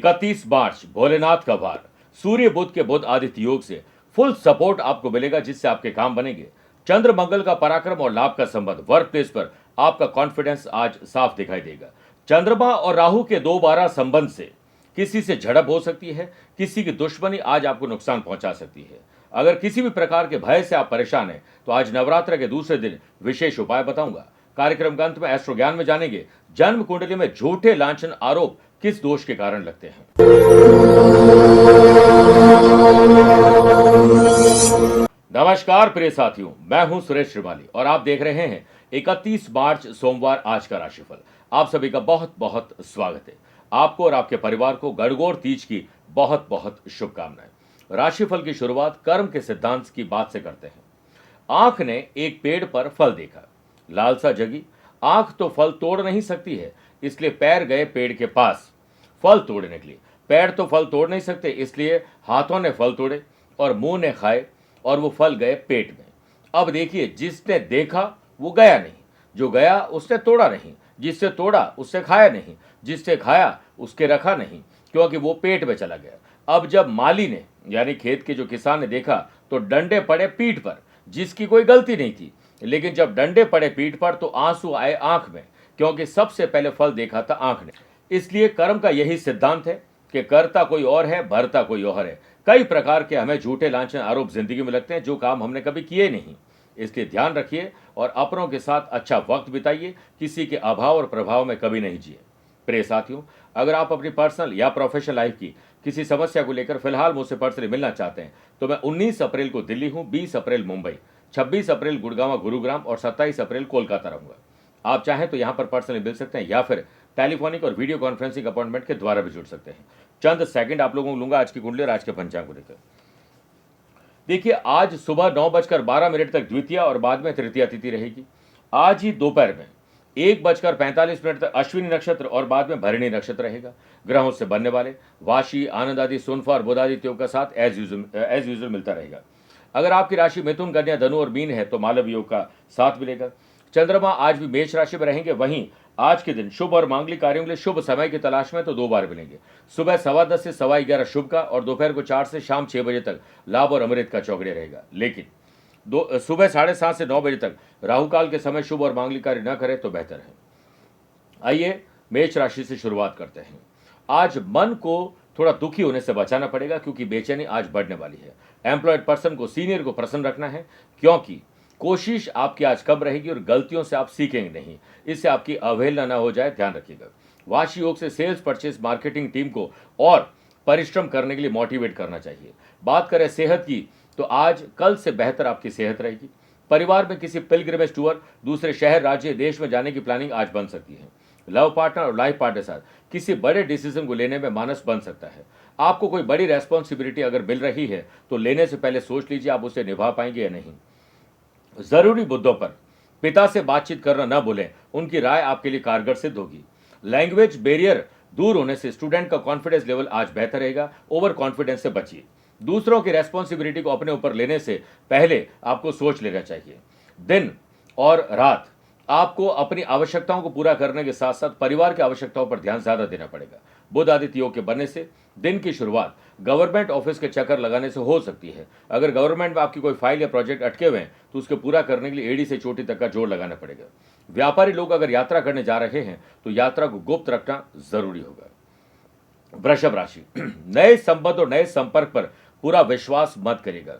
31 मार्च भोलेनाथ का वार, सूर्य बुध के बुध आदित्य योग से फुल सपोर्ट आपको मिलेगा, जिससे आपके काम बनेंगे। चंद्र मंगल का पराक्रम और लाभ का संबंध, वर्क प्लेस पर आपका कॉन्फिडेंस आज साफ दिखाई देगा। चंद्रमा और राहु के 2-12 संबंध से किसी से झड़प हो सकती है, किसी की दुश्मनी आज आपको नुकसान पहुंचा सकती है। अगर किसी भी प्रकार के भय से आप परेशान हैं तो आज नवरात्र के दूसरे दिन विशेष उपाय बताऊंगा। कार्यक्रम के अंत में एस्ट्रो ज्ञान में जानेंगे जन्म कुंडली में झूठे लांछन आरोप किस दोष के कारण लगते हैं। नमस्कार प्रिय साथियों, मैं हूं सुरेश श्रीमाली और आप देख रहे हैं 31 मार्च सोमवार आज का राशिफल। आप सभी का बहुत बहुत स्वागत है। आपको और आपके परिवार को गणगौर तीज की बहुत बहुत शुभकामनाएं। राशिफल की शुरुआत कर्म के सिद्धांत की बात से करते हैं। आंख ने एक पेड़ पर फल देखा, लालसा जगी। आंख तो फल तोड़ नहीं सकती है, इसलिए पैर गए पेड़ के पास फल तोड़ने के लिए। पैर तो फल तोड़ नहीं सकते, इसलिए हाथों ने फल तोड़े और मुंह ने खाए और वो फल गए पेट में। अब देखिए, जिसने देखा वो गया नहीं, जो गया उसने तोड़ा नहीं, जिससे तोड़ा उससे खाया नहीं, जिससे खाया उसके रखा नहीं, क्योंकि वो पेट में चला गया। अब जब माली ने यानी खेत के जो किसान ने देखा तो डंडे पड़े पीठ पर, जिसकी कोई गलती नहीं थी। लेकिन जब डंडे पड़े पीठ पर तो आंसू आए आंख में, क्योंकि सबसे पहले फल देखा था आंख ने। इसलिए कर्म का यही सिद्धांत है कि करता कोई और है, भरता कोई और है। कई प्रकार के हमें झूठे लांछन आरोप जिंदगी में लगते हैं, जो काम हमने कभी किए नहीं। इसलिए ध्यान रखिए और अपनों के साथ अच्छा वक्त बिताइए, किसी के अभाव और प्रभाव में कभी नहीं जिए। प्रिय साथियों, अगर आप अपनी पर्सनल या प्रोफेशनल लाइफ की किसी समस्या को लेकर फिलहाल मुझसे पर्सनली मिलना चाहते हैं तो मैं 19 अप्रैल को दिल्ली हूं, 20 अप्रैल मुंबई, 26 अप्रैल गुड़गांव गुरुग्राम और 27 अप्रैल कोलकाता रहूंगा। आप चाहें तो यहां पर पर्सनली मिल सकते हैं या फिर टेलीफोनिक और वीडियो कॉन्फ्रेंसिंग अपॉइंटमेंट के द्वारा भी जुड़ सकते हैं। चंद सेकंड आप लोगों को लूंगा आज की कुंडली और आज के पंचांग को लेकर। देखिए, आज सुबह 9:12 तक द्वितीय और बाद में तृतीया तिथि रहेगी। आज ही दोपहर में 1:45 तक अश्विनी नक्षत्र और बाद में भरणी नक्षत्र रहेगा। ग्रहों से बनने वाले वाशी, आनंद आदि, सुनफा और बुध आदि योग का साथ एज यूजुअल मिलता रहेगा। अगर आपकी राशि मिथुन, कन्या, धनु और मीन है तो मालव योग का साथ मिलेगा। चंद्रमा आज भी मेष राशि में रहेंगे। वहीं आज के दिन शुभ और मांगलिक कार्यों के लिए शुभ समय की तलाश में तो 2 बार मिलेंगे। सुबह 10:15 से 11:15 शुभ का और दोपहर को 4 से शाम 6 बजे तक लाभ और अमृत का चौगड़े रहेगा। लेकिन सुबह 7:30 से 9 बजे तक राहु काल के समय शुभ और मांगलिक कार्य न करें तो बेहतर है। आइए मेष राशि से शुरुआत करते हैं। आज मन को थोड़ा दुखी होने से बचाना पड़ेगा, क्योंकि बेचैनी आज बढ़ने वाली है। एम्प्लॉयड पर्सन को, सीनियर को प्रसन्न रखना है, क्योंकि कोशिश आपकी आज कम रहेगी और गलतियों से आप सीखेंगे नहीं। इससे आपकी अवहेलना न हो जाए, ध्यान रखिएगा। वाशी योग से सेल्स, परचेस, मार्केटिंग टीम को और परिश्रम करने के लिए मोटिवेट करना चाहिए। बात करें सेहत की तो आज कल से बेहतर आपकी सेहत रहेगी। परिवार में किसी पिलग्रिमेज टूर, दूसरे शहर, राज्य, देश में जाने की प्लानिंग आज बन सकती है। लव पार्टनर और लाइफ पार्टनर के साथ किसी बड़े डिसीजन को लेने में मानस बन सकता है। आपको कोई बड़ी रेस्पॉन्सिबिलिटी अगर मिल रही है तो लेने से पहले सोच लीजिए आप उसे निभा पाएंगे या नहीं। जरूरी मुद्दों पर पिता से बातचीत करना न भूलें, उनकी राय आपके लिए कारगर सिद्ध होगी। लैंग्वेज बैरियर दूर होने से स्टूडेंट का कॉन्फिडेंस लेवल आज बेहतर रहेगा। ओवर कॉन्फिडेंस से बचिए। दूसरों की रेस्पॉन्सिबिलिटी को अपने ऊपर लेने से पहले आपको सोच लेना चाहिए। दिन और रात आपको अपनी आवश्यकताओं को पूरा करने के साथ साथ परिवार की आवश्यकताओं पर ध्यान ज्यादा देना पड़ेगा। बुध आदित्य योग के बनने से दिन की शुरुआत गवर्नमेंट ऑफिस के चक्कर लगाने से हो सकती है। अगर गवर्नमेंट में आपकी कोई फाइल या प्रोजेक्ट अटके हुए हैं तो उसके पूरा करने के लिए एड़ी से चोटी तक का जोड़ लगाना पड़ेगा। व्यापारी लोग अगर यात्रा करने जा रहे हैं तो यात्रा को गुप्त रखना जरूरी होगा। वृषभ राशि, नए संबंध और नए संपर्क पर पूरा विश्वास मत करिएगा।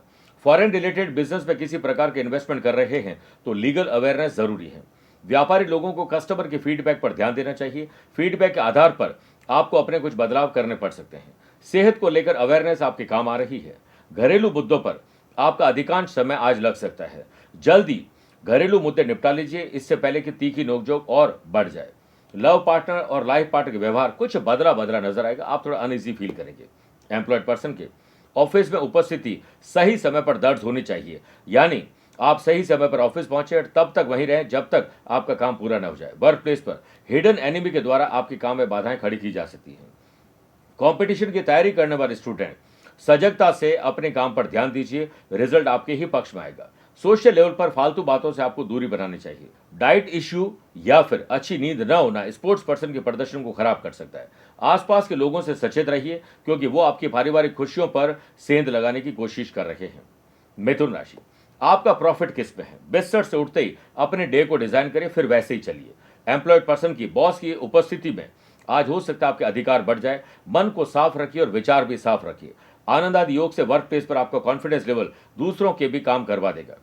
फॉरेन रिलेटेड बिजनेस में किसी प्रकार के इन्वेस्टमेंट कर रहे हैं तो लीगल अवेयरनेस जरूरी है। व्यापारी लोगों को कस्टमर के फीडबैक पर ध्यान देना चाहिए। फीडबैक के आधार पर आपको अपने कुछ बदलाव करने पड़ सकते हैं। सेहत को लेकर अवेयरनेस आपके काम आ रही है। घरेलू मुद्दों पर आपका अधिकांश समय आज लग सकता है। जल्दी घरेलू मुद्दे निपटा लीजिए, इससे पहले कि तीखी नोकझोंक और बढ़ जाए। लव पार्टनर और लाइफ पार्टनर के व्यवहार कुछ बदला बदला नजर आएगा, आप थोड़ा अनईजी फील करेंगे। एम्प्लॉयड पर्सन के ऑफिस में उपस्थिति सही समय पर दर्ज होनी चाहिए, यानी आप सही समय पर ऑफिस पहुंचे और तब तक वहीं रहें जब तक आपका काम पूरा न हो जाए। वर्क प्लेस पर हिडन एनिमी के द्वारा आपके काम में बाधाएं खड़ी की जा सकती हैं। कंपटीशन की तैयारी करने वाले स्टूडेंट सजगता से अपने काम पर ध्यान दीजिए, रिजल्ट आपके ही पक्ष में आएगा। सोशल लेवल पर फालतू बातों से आपको दूरी बनानी चाहिए। डाइट इश्यू या फिर अच्छी नींद न होना स्पोर्ट्स पर्सन के प्रदर्शन को खराब कर सकता है। आसपास के लोगों से सचेत रहिए, क्योंकि वो आपकी पारिवारिक खुशियों पर सेंध लगाने की कोशिश कर रहे हैं। मिथुन राशि, आपका प्रॉफिट किस में है? बिस्तर से उठते ही अपने डे को डिजाइन करिए, फिर वैसे ही चलिए। एम्प्लॉयड पर्सन की बॉस की उपस्थिति में आज हो सकता है आपके अधिकार बढ़ जाए। मन को साफ रखिए और विचार भी साफ रखिए। आनंद आदि योग से वर्क प्लेस पर आपका कॉन्फिडेंस लेवल दूसरों के भी काम करवा देगा।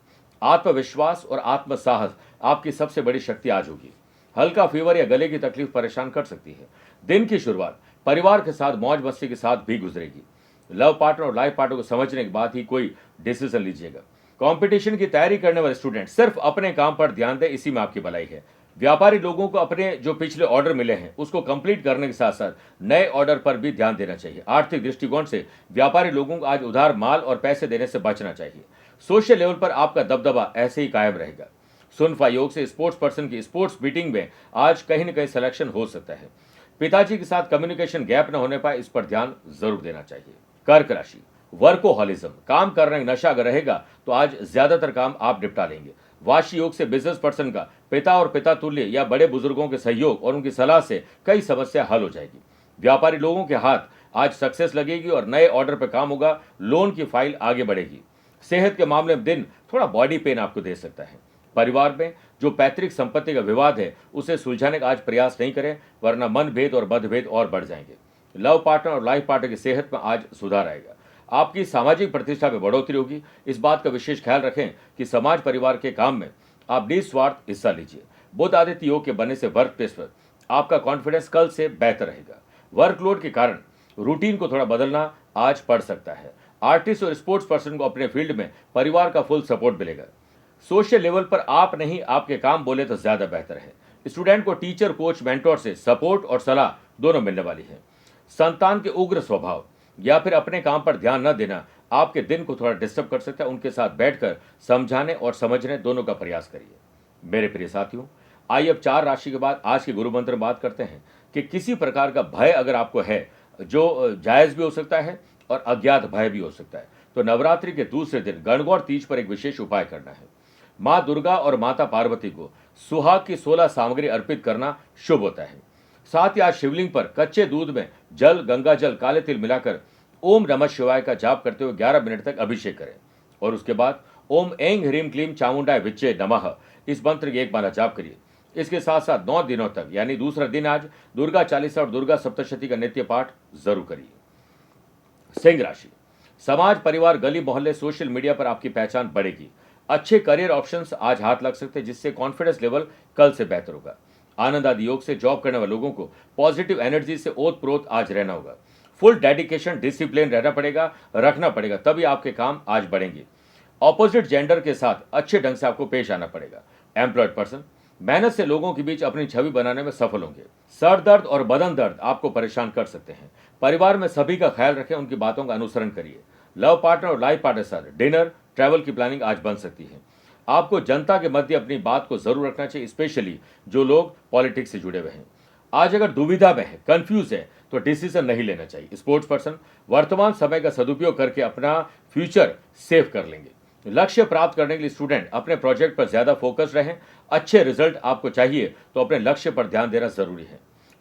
आत्मविश्वास और आत्मसाहस आपकी सबसे बड़ी शक्ति आज होगी। हल्का फीवर या गले की तकलीफ परेशान कर सकती है। दिन की शुरुआत परिवार के साथ मौज मस्ती के साथ भी गुजरेगी। लव पार्टनर और लाइफ पार्टनर को समझने के बाद ही कोई डिसीजन लीजिएगा। कंपटीशन की तैयारी करने वाले स्टूडेंट सिर्फ अपने काम पर ध्यान दें, इसी में आपकी भलाई है। व्यापारी लोगों को अपने जो पिछले ऑर्डर मिले हैं उसको कंप्लीट करने के साथ साथ नए ऑर्डर पर भी ध्यान देना चाहिए। आर्थिक दृष्टिकोण से व्यापारी लोगों को आज उधार माल और पैसे देने से बचना चाहिए। सोशल लेवल पर आपका दबदबा ऐसे ही कायम रहेगा। सुनफा योग से स्पोर्ट्स पर्सन की स्पोर्ट्स मीटिंग में आज कहीं न कहीं सिलेक्शन हो सकता है। पिताजी के साथ कम्युनिकेशन गैप न होने पाए, इस पर ध्यान जरूर देना चाहिए। कर्क राशि, वर्कोहॉलिज्म, काम करने का नशा अगर रहेगा तो आज ज्यादातर काम आप निपटा लेंगे। वाशी योग से बिजनेस पर्सन का पिता और पिता तुल्य या बड़े बुजुर्गों के सहयोग और उनकी सलाह से कई समस्या हल हो जाएगी। व्यापारी लोगों के हाथ आज सक्सेस लगेगी और नए ऑर्डर पर काम होगा। लोन की फाइल आगे बढ़ेगी। सेहत के मामले में दिन थोड़ा बॉडी पेन आपको दे सकता है। परिवार में जो पैतृक संपत्ति का विवाद है उसे सुलझाने का आज प्रयास नहीं करें, वरना मनभेद और मतभेद और बढ़ जाएंगे। लव पार्टनर और लाइफ पार्टनर की सेहत में आज सुधार आएगा। आपकी सामाजिक प्रतिष्ठा में बढ़ोतरी होगी। इस बात का विशेष ख्याल रखें कि समाज परिवार के काम में आप निस्वार्थ हिस्सा लीजिए। बुध आदित्य योग के बनने से वर्क प्लेस पर आपका कॉन्फिडेंस कल से बेहतर रहेगा। वर्कलोड के कारण रूटीन को थोड़ा बदलना आज पड़ सकता है। आर्टिस्ट और स्पोर्ट्स पर्सन को अपने फील्ड में परिवार का फुल सपोर्ट मिलेगा। सोशल लेवल पर आप नहीं आपके काम बोले तो ज्यादा बेहतर है। स्टूडेंट को टीचर, कोच, मेंटोर से सपोर्ट और सलाह दोनों मिलने वाली है। संतान के उग्र स्वभाव या फिर अपने काम पर ध्यान न देना आपके दिन को थोड़ा डिस्टर्ब कर सकता है। उनके साथ बैठकर समझाने और समझने दोनों का प्रयास करिए। मेरे प्रिय साथियों, आइए अब 4 राशि के बाद आज के गुरु मंत्र में बात करते हैं कि किसी प्रकार का भय अगर आपको है, जो जायज भी हो सकता है और अज्ञात भय भी हो सकता है, तो नवरात्रि के दूसरे दिन गणगौर तीज पर एक विशेष उपाय करना है। माँ दुर्गा और माता पार्वती को सुहाग की 16 सामग्री अर्पित करना शुभ होता है। साथ ही आज शिवलिंग पर कच्चे दूध में जल, गंगा जल, काले तिल मिलाकर ओम नमः शिवाय का जाप करते हुए 11 मिनट तक अभिषेक करें और उसके बाद ओम ऐं ह्रीं क्लीं चामुंडाय विच्चे नमः इस मंत्र की एक बार जाप करिए। इसके साथ साथ 9 दिनों तक यानी दूसरा दिन आज दुर्गा चालीसा और दुर्गा सप्तशती का नित्य पाठ जरूर करिए। सिंह राशि, समाज, परिवार, गली मोहल्ले, सोशल मीडिया पर आपकी पहचान बढ़ेगी। अच्छे करियर ऑप्शंस आज हाथ लग सकते हैं, जिससे कॉन्फिडेंस लेवल कल से बेहतर होगा। आनंद आदि योग से जॉब करने वाले लोगों को पॉजिटिव एनर्जी से ओत प्रोत आज रहना होगा। फुल डेडिकेशन, डिसिप्लिन रहना पड़ेगा, रखना पड़ेगा, तभी आपके काम आज बढ़ेंगे। ऑपोजिट जेंडर के साथ अच्छे ढंग से आपको पेश आना पड़ेगा। एम्प्लॉयड पर्सन मेहनत से लोगों के बीच अपनी छवि बनाने में सफल होंगे। सर दर्द और बदन दर्द आपको परेशान कर सकते हैं। परिवार में सभी का ख्याल रखें, उनकी बातों का अनुसरण करिए। लव पार्टनर और लाइफ पार्टनर के साथ डिनर, ट्रैवल की प्लानिंग आज बन सकती है। आपको जनता के मध्य अपनी बात को जरूर रखना चाहिए, स्पेशली जो लोग पॉलिटिक्स से जुड़े हुए हैं। आज अगर दुविधा में है, कंफ्यूज है, तो डिसीजन नहीं लेना चाहिए। स्पोर्ट्स पर्सन वर्तमान समय का सदुपयोग करके अपना फ्यूचर सेव कर लेंगे। लक्ष्य प्राप्त करने के लिए स्टूडेंट अपने प्रोजेक्ट पर ज्यादा फोकस रहें। अच्छे रिजल्ट आपको चाहिए तो अपने लक्ष्य पर ध्यान देना जरूरी है।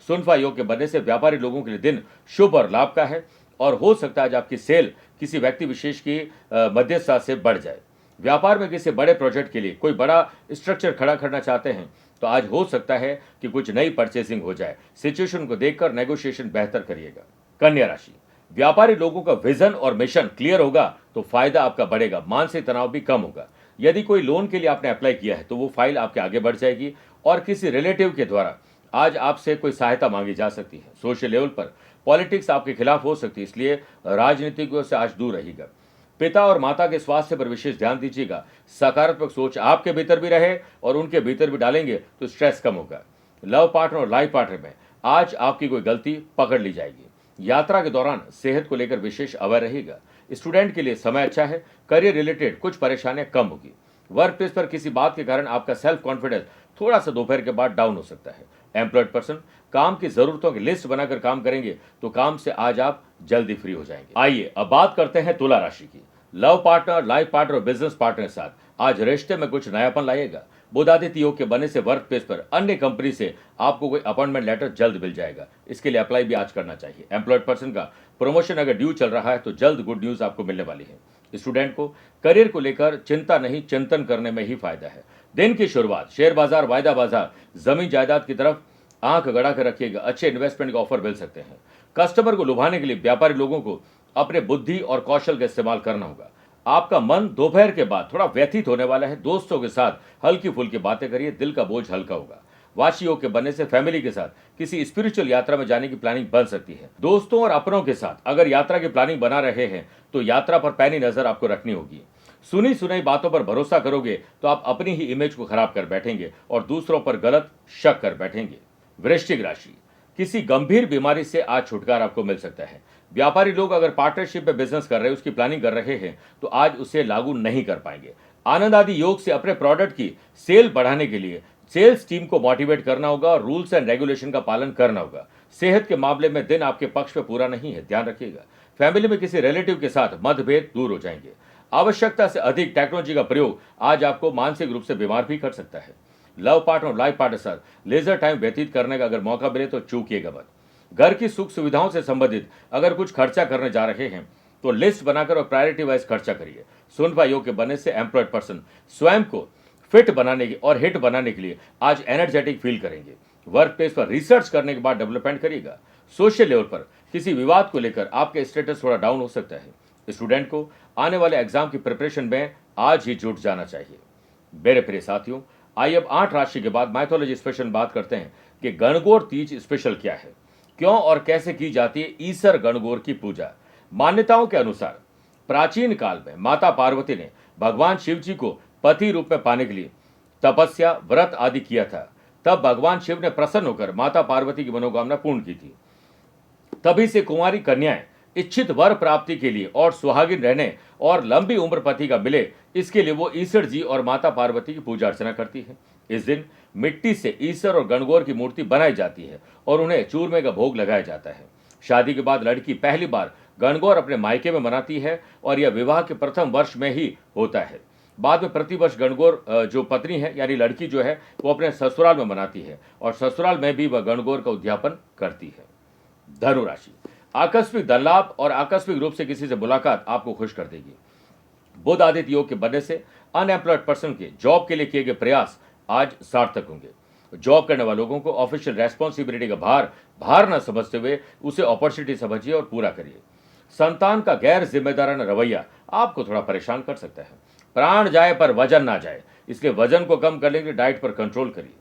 सुनफा योग के बनने से व्यापारी लोगों के लिए दिन शुभ और लाभ का है और हो सकता है आज आपकी सेल किसी व्यक्ति विशेष की मध्यस्थता से बढ़ जाए। व्यापार में किसी बड़े प्रोजेक्ट के लिए कोई बड़ा स्ट्रक्चर खड़ा करना चाहते हैं तो आज हो सकता है कि कुछ नई परचेसिंग हो जाए। सिचुएशन को देखकर नेगोशिएशन बेहतर करिएगा। कन्या राशि, व्यापारी लोगों का विजन और मिशन क्लियर होगा तो फायदा आपका बढ़ेगा, मानसिक तनाव भी कम होगा। यदि कोई लोन के लिए आपने अप्लाई किया है तो वो फाइल आपके आगे बढ़ जाएगी और किसी रिलेटिव के द्वारा आज आपसे कोई सहायता मांगी जा सकती है। सोशल लेवल पर पॉलिटिक्स आपके खिलाफ हो सकती है, इसलिए राजनीतिज्ञों से आज दूर रहिएगा। पिता और माता के स्वास्थ्य पर विशेष ध्यान दीजिएगा। सकारात्मक सोच आपके भीतर भी रहे और उनके भीतर भी डालेंगे तो स्ट्रेस कम होगा। लव पार्टनर और लाइफ पार्टनर में आज आपकी कोई गलती पकड़ ली जाएगी। यात्रा के दौरान सेहत को लेकर विशेष अवेयर रहेगा। स्टूडेंट के लिए समय अच्छा है। करियर रिलेटेड कुछ परेशानियां कम होगी। वर्क प्लेस पर किसी बात के कारण आपका सेल्फ कॉन्फिडेंस थोड़ा सा दोपहर के बाद डाउन हो सकता है। एम्प्लॉयड पर्सन काम की जरूरतों की लिस्ट बनाकर काम करेंगे तो काम से आज आप जल्दी फ्री हो जाएंगे। आइए अब बात करते हैं तुला राशि की। लव पार्टनर, लाइफ पार्टनर और बिजनेस पार्टनर के साथ आज रिश्ते में कुछ नयापन लाएगा। बुध आदित्य योग के बनने से वर्क प्लेस पर अन्य कंपनी से आपको कोई अपॉइंटमेंट लेटर जल्द मिल जाएगा। इसके लिए अप्लाई भी आज करना चाहिए। एम्प्लॉयड पर्सन का प्रमोशन अगर ड्यू चल रहा है तो जल्द गुड न्यूज आपको मिलने वाली है। स्टूडेंट को करियर को लेकर चिंता नहीं, चिंतन करने में ही फायदा है। दिन की शुरुआत शेयर बाजार, वायदा बाजार, जमीन जायदाद की तरफ आंख गड़ा कर रखिएगा। अच्छे इन्वेस्टमेंट के ऑफर मिल सकते हैं। कस्टमर को लुभाने के लिए व्यापारी लोगों को अपने बुद्धि और कौशल का इस्तेमाल करना होगा। आपका मन दोपहर के बाद थोड़ा व्यथित होने वाला है। दोस्तों के साथ हल्की फुल्की बातें करिए, दिल का बोझ हल्का होगा। वाशी योग के बनने से फैमिली के साथ किसी स्पिरिचुअल यात्रा में जाने की प्लानिंग बन सकती है। दोस्तों और अपनों के साथ अगर यात्रा की प्लानिंग बना रहे हैं तो यात्रा पर पैनी नजर आपको रखनी होगी। सुनी सुनाई बातों पर भरोसा करोगे तो आप अपनी ही इमेज को खराब कर बैठेंगे और दूसरों पर गलत शक कर बैठेंगे। वृश्चिक राशि, किसी गंभीर बीमारी से आज छुटकारा आपको मिल सकता है। व्यापारी लोग अगर पार्टनरशिप में बिजनेस कर रहे हैं, उसकी प्लानिंग कर रहे हैं तो आज उसे लागू नहीं कर पाएंगे। आनंद आदि योग से अपने प्रोडक्ट की सेल बढ़ाने के लिए सेल्स टीम को मोटिवेट करना होगा और रूल्स एंड रेगुलेशन का पालन करना होगा। सेहत के मामले में दिन आपके पक्ष में पूरा नहीं है, ध्यान रखिएगा। फैमिली में किसी रिलेटिव के साथ मतभेद दूर हो जाएंगे। आवश्यकता से अधिक टेक्नोलॉजी का प्रयोग आज आपको मानसिक रूप से बीमार भी कर सकता है। लव पार्टनर और लाइफ पार्टनर साथ लेजर टाइम व्यतीत करने का अगर मौका मिले तो चूकिएगा मत। घर की सुख सुविधाओं से संबंधित अगर कुछ खर्चा करने जा रहे हैं तो लिस्ट बनाकर और प्रायोरिटी वाइज खर्चा करिए। सुनफा योग के बनने से एम्प्लॉयड पर्सन स्वयं को फिट बनाने की और हिट बनाने के लिए आज एनर्जेटिक फील करेंगे। वर्क प्लेस पर रिसर्च करने के बाद डेवलपमेंट करिएगा। सोशल लेवल पर किसी विवाद को लेकर आपके स्टेटस थोड़ा डाउन हो सकता है। स्टूडेंट को आने वाले एग्जाम की प्रिपरेशन में आज ही जुट जाना चाहिए। मेरे प्रिय साथियों, आइए अब 8 राशि के बाद माइथोलॉजी स्पेशल बात करते हैं कि गणगौर तीज स्पेशल क्या है, क्यों और कैसे की जाती है ईसर गणगौर की पूजा। मान्यताओं के अनुसार प्राचीन काल में माता पार्वती ने भगवान शिव जी को पति रूप में पाने के लिए तपस्या, व्रत आदि किया था। तब भगवान शिव ने प्रसन्न होकर माता पार्वती की मनोकामना पूर्ण की थी। तभी से कुंवारी कन्याएं इच्छित वर प्राप्ति के लिए और सुहागिन रहने और लंबी उम्र पति का मिले, इसके लिए वो ईश्वर जी और माता पार्वती की पूजा अर्चना करती है। इस दिन मिट्टी से ईश्वर और गणगौर की मूर्ति बनाई जाती है और उन्हें चूरमे का भोग लगाया जाता है। शादी के बाद लड़की पहली बार गणगौर अपने मायके में मनाती है और यह विवाह के प्रथम वर्ष में ही होता है। बाद में प्रतिवर्ष गणगौर जो पत्नी है यानी लड़की जो है वो अपने ससुराल में मनाती है और ससुराल में भी वह गणगौर का उद्यापन करती है। धनु राशि, आकस्मिक धन लाभ और आकस्मिक रूप से किसी से मुलाकात आपको खुश कर देगी। बुध आदित्य योग के बनने से अनएम्प्लॉयड पर्सन के जॉब के लिए किए गए प्रयास आज सार्थक होंगे। जॉब करने वाले लोगों को ऑफिशियल रेस्पॉन्सिबिलिटी का भार न समझते हुए उसे अपॉर्चुनिटी समझिए और पूरा करिए। संतान का गैर जिम्मेदाराना रवैया आपको थोड़ा परेशान कर सकता है। प्राण जाए पर वजन ना जाए, इसलिए वजन को कम करने के लिए डाइट पर कंट्रोल करिए।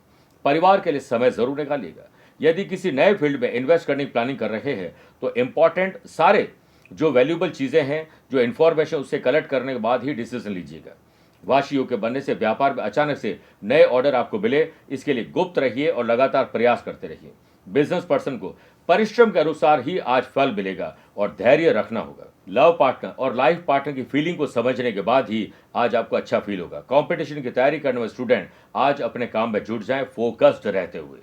परिवार के लिए समय जरूर निकालिएगा। यदि किसी नए फील्ड में इन्वेस्ट करने की प्लानिंग कर रहे हैं तो इंपॉर्टेंट सारे जो वैल्यूएबल चीजें हैं, जो इन्फॉर्मेशन, उससे कलेक्ट करने के बाद ही डिसीजन लीजिएगा। वाशी योग के बनने से व्यापार में अचानक से नए ऑर्डर आपको मिले, इसके लिए गुप्त रहिए और लगातार प्रयास करते रहिए। बिजनेस पर्सन को परिश्रम के अनुसार ही आज फल मिलेगा और धैर्य रखना होगा। लव पार्टनर और लाइफ पार्टनर की फीलिंग को समझने के बाद ही आज आपको अच्छा फील होगा। कंपटीशन की तैयारी करने वाले स्टूडेंट आज अपने काम में जुट जाएं, फोकस्ड रहते हुए।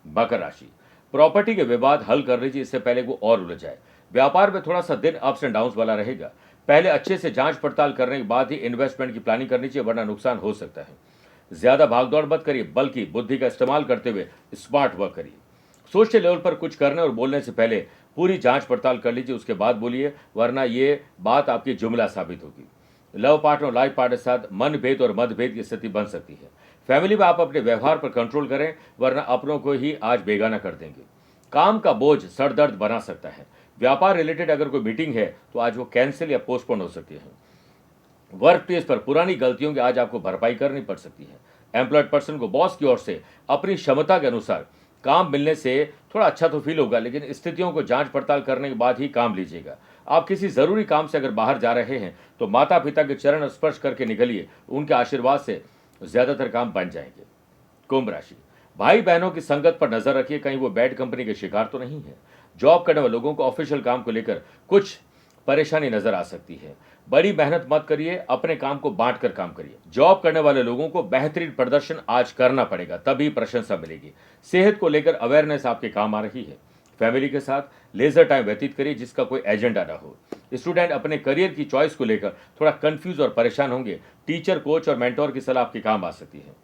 मकर राशि, प्रॉपर्टी के विवाद हल कर लीजिए, इससे पहले वो और उलझ जाए। व्यापार में थोड़ा सा दिन अप्स एंड डाउन्स वाला रहेगा। पहले अच्छे से जांच पड़ताल करने के बाद ही इन्वेस्टमेंट की प्लानिंग करनी चाहिए, वरना नुकसान हो सकता है। ज्यादा भागदौड़ मत करिए, बल्कि बुद्धि का इस्तेमाल करते हुए स्मार्ट वर्क करिए। सोशल लेवल पर कुछ करने और बोलने से पहले पूरी जांच पड़ताल कर लीजिए, उसके बाद बोलिए, वरना ये बात आपकी जुमला साबित होगी। लव पार्टनर और लाइफ पार्टनर के साथ मनभेद और मतभेद की स्थिति बन सकती है। फैमिली में आप अपने व्यवहार पर कंट्रोल करें, वरना अपनों को ही आज बेगाना कर देंगे। काम का बोझ सरदर्द बना सकता है। व्यापार रिलेटेड अगर कोई मीटिंग है तो आज वो कैंसिल या पोस्टपोन हो सकती है। वर्क प्लेस पर पुरानी गलतियों की आज आपको भरपाई करनी पड़ सकती है। एम्प्लॉयड पर्सन को बॉस की ओर से अपनी क्षमता के अनुसार काम मिलने से थोड़ा अच्छा तो फील होगा, लेकिन स्थितियों को जांच पड़ताल करने के बाद ही काम लीजिएगा। आप किसी जरूरी काम से अगर बाहर जा रहे हैं तो माता पिता के चरण स्पर्श करके निकलिए, उनके आशीर्वाद से ज्यादातर काम बन जाएंगे। कुंभ राशि, भाई बहनों की संगत पर नजर रखिए, कहीं वो बैड कंपनी के शिकार तो नहीं है। जॉब करने वाले लोगों को ऑफिशियल काम को लेकर कुछ परेशानी नजर आ सकती है। बड़ी मेहनत मत करिए, अपने काम को बांट कर काम करिए। जॉब करने वाले लोगों को बेहतरीन प्रदर्शन आज करना पड़ेगा, तभी प्रशंसा मिलेगी। सेहत को लेकर अवेयरनेस आपके काम आ रही है। फैमिली के साथ लेजर टाइम व्यतीत करिए जिसका कोई एजेंडा ना हो। स्टूडेंट अपने करियर की चॉइस को लेकर थोड़ा कंफ्यूज और परेशान होंगे। टीचर, कोच और मेंटोर की सलाह आपके काम आ सकती है।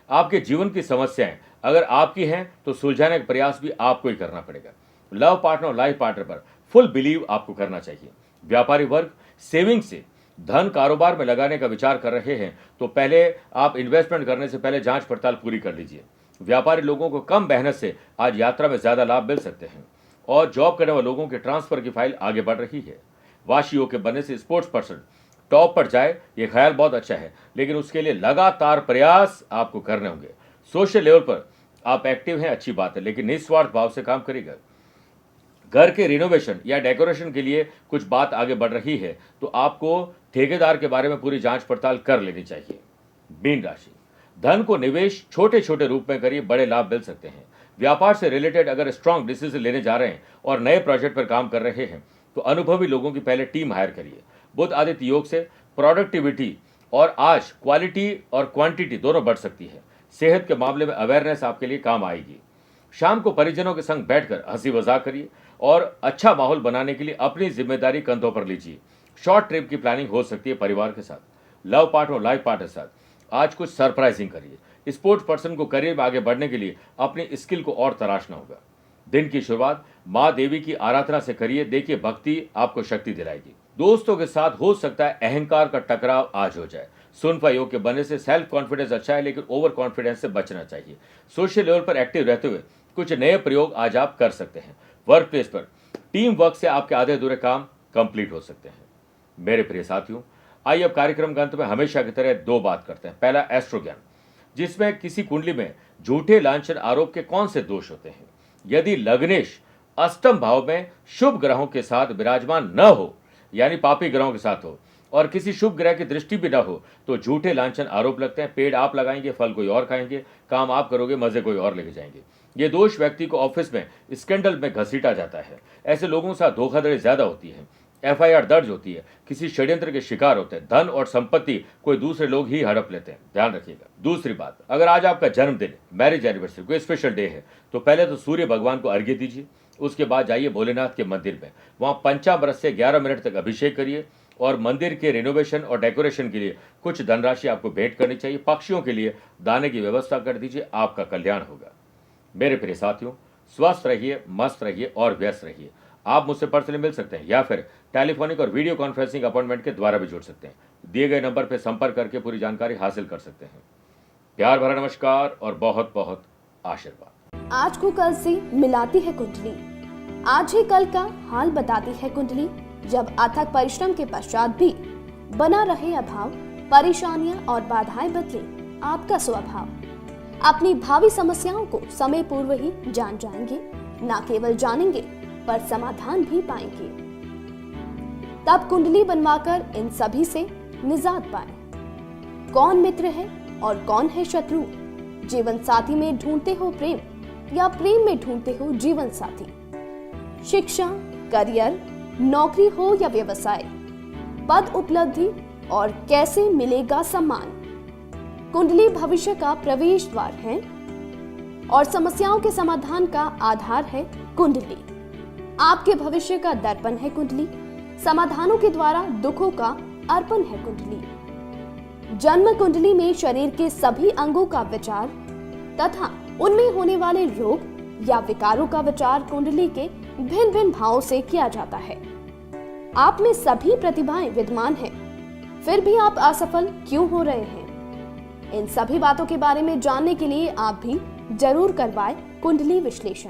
आपके जीवन की समस्याएं अगर आपकी हैं तो सुलझाने का प्रयास भी आपको ही करना पड़ेगा। लव पार्टनर और लाइफ पार्टनर पर फुल बिलीव आपको करना चाहिए। व्यापारी वर्ग सेविंग से धन कारोबार में लगाने का विचार कर रहे हैं तो पहले आप इन्वेस्टमेंट करने से पहले जांच पड़ताल पूरी कर लीजिए। व्यापारी लोगों को कम मेहनत से आज यात्रा में ज्यादा लाभ मिल सकते हैं और जॉब करने वाले लोगों के ट्रांसफर की फाइल आगे बढ़ रही है। वाशी योग के बनने से स्पोर्ट्स पर्सन टॉप पर जाए ये ख्याल बहुत अच्छा है, लेकिन उसके लिए लगातार प्रयास आपको करने होंगे। सोशल लेवल पर आप एक्टिव हैं, अच्छी बात है, लेकिन निस्वार्थ भाव से काम करिएगा। घर के रिनोवेशन या डेकोरेशन के लिए कुछ बात आगे बढ़ रही है तो आपको ठेकेदार के बारे में पूरी जांच पड़ताल कर लेनी चाहिए। मीन राशि, धन को निवेश छोटे छोटे रूप में करिए, बड़े लाभ मिल सकते हैं। व्यापार से रिलेटेड अगर स्ट्रांग डिसीजन लेने जा रहे हैं और नए प्रोजेक्ट पर काम कर रहे हैं तो अनुभवी लोगों की पहले टीम हायर करिए। बुध आदित्य योग से प्रोडक्टिविटी और आज क्वालिटी और क्वांटिटी दोनों बढ़ सकती है। सेहत के मामले में अवेयरनेस आपके लिए काम आएगी। शाम को परिजनों के संग बैठकर हंसी मजाक करिए और अच्छा माहौल बनाने के लिए अपनी जिम्मेदारी कंधों पर लीजिए। शॉर्ट ट्रिप की प्लानिंग हो सकती है परिवार के साथ। लव पार्टनर और लाइफ पार्टनर के साथ आज कुछ सरप्राइजिंग करिए। स्पोर्ट्स पर्सन को करियर में आगे बढ़ने के लिए अपनी स्किल को और तराशना होगा। दिन की शुरुआत माँ देवी की आराधना से करिए, देखिए भक्ति आपको शक्ति दिलाएगी। दोस्तों के साथ हो सकता है अहंकार का टकराव आज हो जाए। सुनफा योग के बनने से सेल्फ कॉन्फिडेंस अच्छा है, लेकिन ओवर कॉन्फिडेंस से बचना चाहिए। सोशल लेवल पर एक्टिव रहते हुए कुछ नए प्रयोग आज आप कर सकते हैं। वर्क प्लेस पर टीम वर्क से आपके आधे अधूरे काम कंप्लीट हो सकते हैं। मेरे प्रिय साथियों, आइए अब कार्यक्रम के अंत में हमेशा की तरह दो बात करते हैं। पहला एस्ट्रो ज्ञान, जिसमें किसी कुंडली में झूठे लांछन आरोप के कौन से दोष होते हैं। यदि लग्नेश अष्टम भाव में शुभ ग्रहों के साथ विराजमान न हो, यानी पापी ग्रहों के साथ हो, और किसी शुभ ग्रह की दृष्टि भी न हो तो झूठे लांछन आरोप लगते हैं। पेड़ आप लगाएंगे, फल कोई और खाएंगे, काम आप करोगे, मजे कोई और लेके जाएंगे। ये दोष व्यक्ति को ऑफिस में स्कैंडल में घसीटा जाता है। ऐसे लोगों के साथ धोखाधड़ी ज्यादा होती है, FIR दर्ज होती है, किसी षड्यंत्र के शिकार होते हैं, धन और संपत्ति कोई दूसरे लोग ही हड़प लेते हैं, ध्यान रखिएगा। दूसरी बात, अगर आज आपका जन्मदिन, मैरिज एनिवर्सरी, कोई स्पेशल डे है तो पहले तो सूर्य भगवान को अर्घ्य दीजिए। उसके बाद जाइए भोलेनाथ के मंदिर में, वहां पंचामृत से 11 मिनट तक अभिषेक करिए और मंदिर के रिनोवेशन और डेकोरेशन के लिए कुछ धनराशि आपको भेंट करनी चाहिए। पक्षियों के लिए दाने की व्यवस्था कर दीजिए, आपका कल्याण होगा। मेरे प्रिय साथियों, स्वस्थ रहिए, मस्त रहिए और व्यस्त रहिए। आप मुझसे पर्सनली मिल सकते हैं या फिर टेलीफोनिक और वीडियो कॉन्फ्रेंसिंग अपॉइंटमेंट के द्वारा भी जुड़ सकते हैं। दिए गए नंबर पर संपर्क करके पूरी जानकारी हासिल कर सकते हैं। प्यार भरा नमस्कार और बहुत बहुत आशीर्वाद। आज को कल से मिलाती है कुंडली, आज ही कल का हाल बताती है कुंडली। जब अथक परिश्रम के पश्चात भी बना रहे अभाव, परेशानियां और बाधाएं बदले आपका स्वभाव, अपनी भावी समस्याओं को समय पूर्व ही जान जाएंगे। न केवल जानेंगे पर समाधान भी पाएंगे। तब कुंडली बनवाकर इन सभी से निजात पाए। कौन मित्र है और कौन है शत्रु, जीवन साथी में ढूंढते हो प्रेम या प्रेम में ढूंढते हो जीवन साथी, शिक्षा, करियर, नौकरी हो या व्यवसाय, पद उपलब्धि और कैसे मिलेगा सम्मान। कुंडली भविष्य का प्रवेश द्वार है और समस्याओं के समाधान का आधार है कुंडली। आपके भविष्य का दर्पण है कुंडली, समाधानों के द्वारा दुखों का अर्पण है कुंडली। जन्म कुंडली में शरीर के सभी अंगों का विचार तथा उनमें होने वाले रोग या विकारों का विचार कुंडली के भिन्न भिन्न भावों से किया जाता है। आप में सभी प्रतिभाएं विद्यमान हैं, फिर भी आप असफल क्यों हो रहे हैं? इन सभी बातों के बारे में जानने के लिए आप भी जरूर करवाएं कुंडली विश्लेषण।